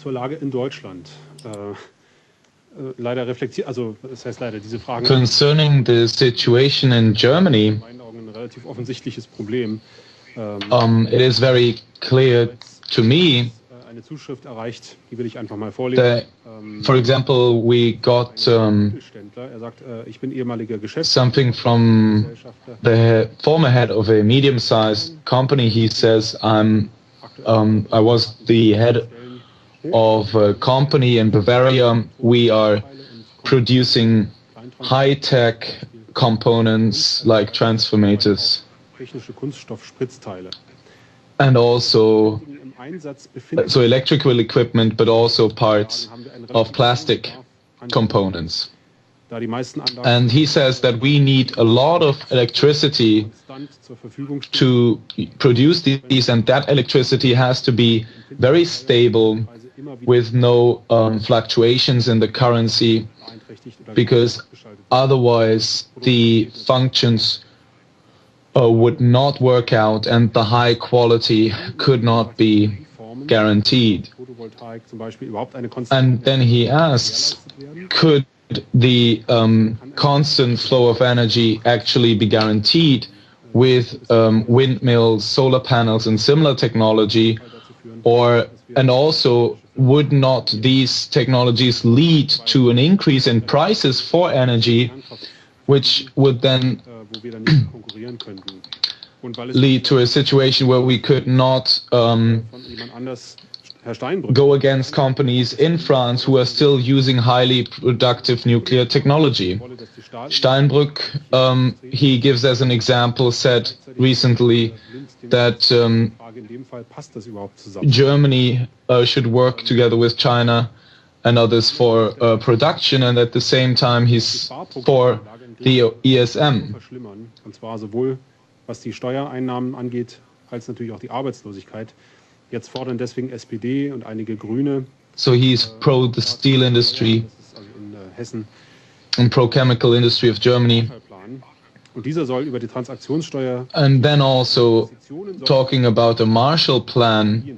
zur Lage in Deutschland. Leider reflektiert, also das heißt leider, diese Fragen. Concerning the situation in Germany, in meinen Augen ein relativ offensichtliches Problem. it is very clear to me eine Zuschrift erreicht, die will ich einfach mal vorlesen. that, for example, we got Er sagt, ich bin ehemaliger something from the former head of a medium-sized company. He says, I was the head of a company in Bavaria. We are producing high-tech components like transformators and also so electrical equipment, but also parts of plastic components. And he says that we need a lot of electricity to produce these, and that electricity has to be very stable with no fluctuations in the currency, because otherwise the functions would not work out and the high quality could not be guaranteed. And then he asks, could the constant flow of energy actually be guaranteed with windmills, solar panels and similar technology, and also would not these technologies lead to an increase in prices for energy, which would then lead to a situation where we could not go against companies in France who are still using highly productive nuclear technology. Steinbrück, he gives as an example, said recently that Germany should work together with China and others for production, and at the same time he's for the ESM. Und zwar sowohl was die Steuereinnahmen angeht, als natürlich auch die Arbeitslosigkeit. Jetzt fordern deswegen SPD und einige Grüne. So he's pro the steel industry and pro chemical industry of Germany. Und dieser soll über die Transaktionssteuer. And then also talking about a Marshall Plan,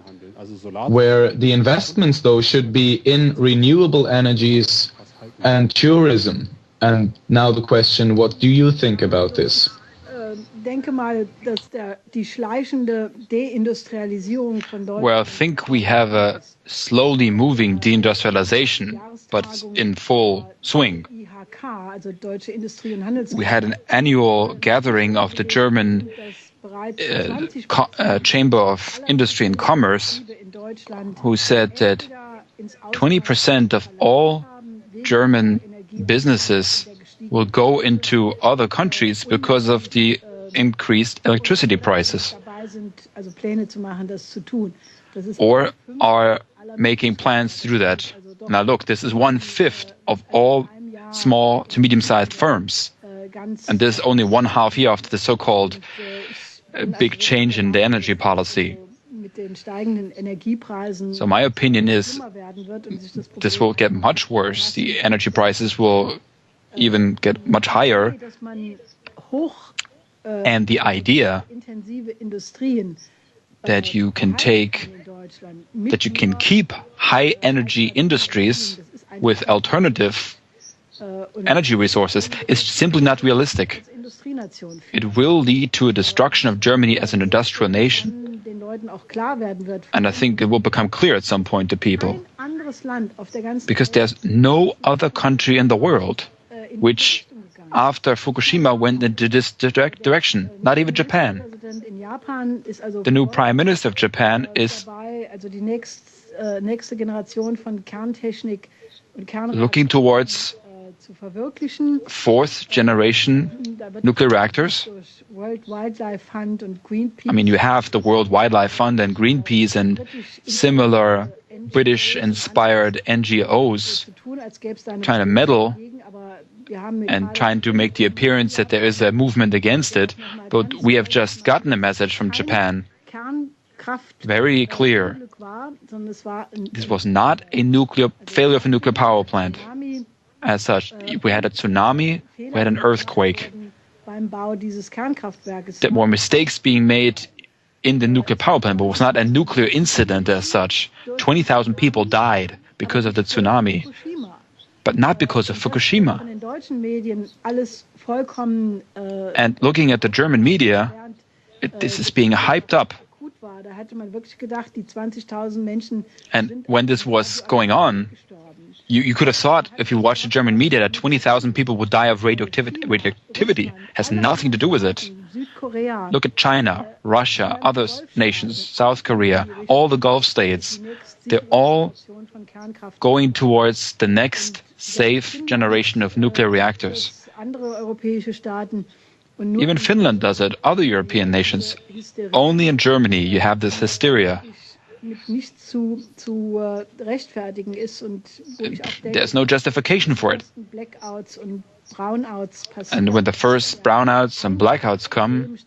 where the investments though should be in renewable energies and tourism. And now the question, what do you think about this? Well, I think we have a slowly moving deindustrialization, but it's in full swing. We had an annual gathering of the German Chamber of Industry and Commerce, who said that 20% of all German businesses will go into other countries because of the increased electricity prices, or are making plans to do that. Now look, this is 1/5 of all small to medium-sized firms, and this is only 1/2 year after the so-called big change in the energy policy. So my opinion is this will get much worse. The energy prices will even get much higher. And the idea that you can keep high energy industries with alternative energy resources is simply not realistic. It will lead to a destruction of Germany as an industrial nation. And I think it will become clear at some point to people. Because there's no other country in the world which, after Fukushima, went into this direction. Not even Japan. The new Prime Minister of Japan is looking towards fourth generation nuclear reactors. I mean, you have the World Wildlife Fund and Greenpeace and similar British-inspired NGOs trying to meddle and trying to make the appearance that there is a movement against it. But we have just gotten a message from Japan, very clear. This was not a failure of a nuclear power plant. As such, we had a tsunami, we had an earthquake. There were mistakes being made in the nuclear power plant, but it was not a nuclear incident as such. 20,000 people died because of the tsunami, but not because of Fukushima. And looking at the German media, this is being hyped up. And when this was going on, you could have thought, if you watched the German media, that 20,000 people would die of radioactivity. Has nothing to do with it. Look at China, Russia, other nations, South Korea, all the Gulf states. They're all going towards the next safe generation of nuclear reactors. Even Finland does it, other European nations. Only in Germany you have this hysteria. There's no justification for it. And when the first brownouts and blackouts come,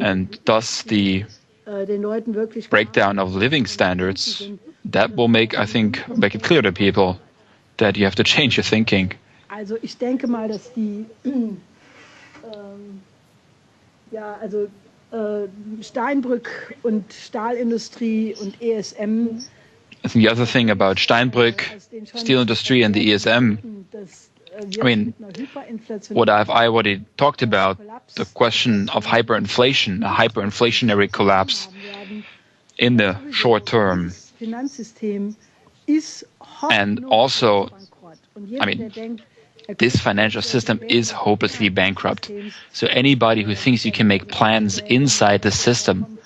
and thus the breakdown of living standards, that will make it clear to people that you have to change your thinking. Steinbrück und Stahlindustrie und ESM. I think the other thing about Steinbrück, steel industry, and the ESM, I mean, what I've already talked about, the question of hyperinflation, a hyperinflationary collapse in the short term. And also, I mean, this financial system is hopelessly bankrupt. So anybody who thinks you can make plans inside the system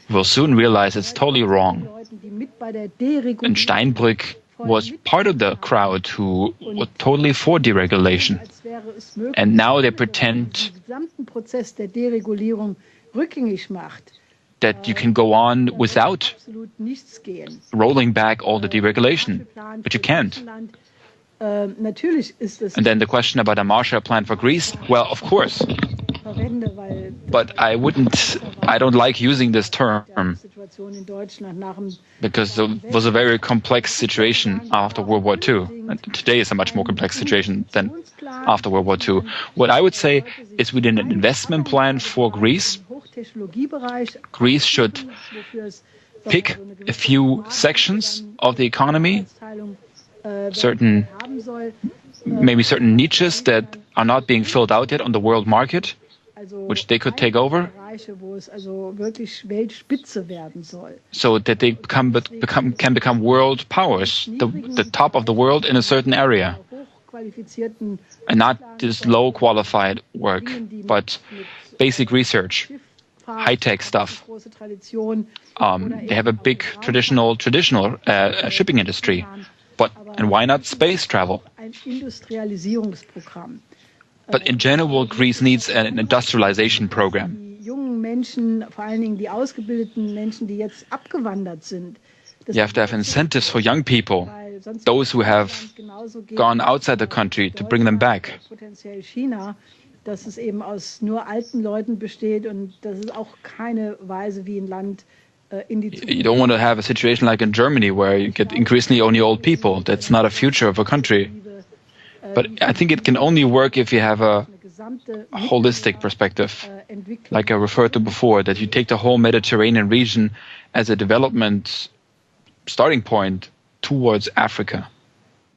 will soon realize it's totally wrong. And Steinbrück was part of the crowd who were totally for deregulation. And now they pretend that you can go on without rolling back all the deregulation, but you can't. And then the question about a Marshall Plan for Greece, well, of course. But I don't like using this term because it was a very complex situation after World War II. And today is a much more complex situation than after World War II. What I would say is we need an investment plan for Greece. Greece should pick a few sections of the economy, maybe certain niches that are not being filled out yet on the world market, which they could take over, so that they can become world powers, the top of the world in a certain area, and not this low-qualified work, but basic research, high-tech stuff. They have a big traditional shipping industry. And why not space travel? But in general, Greece needs an industrialization program. You have to have incentives for young people, those who have gone outside the country, to bring them back. You don't want to have a situation like in Germany where you get increasingly only old people. That's not a future of a country. But I think it can only work if you have a holistic perspective, like I referred to before, that you take the whole Mediterranean region as a development starting point towards Africa.